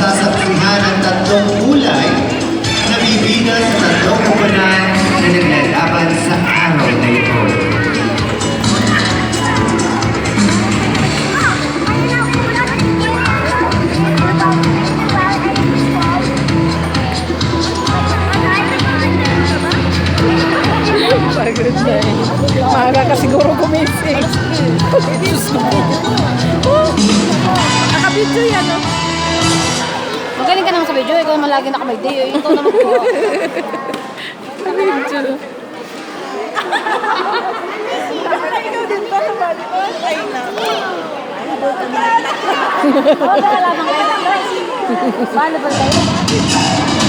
masasaksihan ang tatlong kulay na bibida sa tatlong koponan na naglalaban sa araw na ito. Pagod na eh. Maaga ka siguro gumising. Nakabidyo yan, no? Magaling ka naman sa video. Ikaw naman lagi nakamay-day. Ikaw naman po. Nakabidyo. Ikaw din ba sa volleyball? Ay, naku. Oo, wala lang kayo. Paano ba tayo?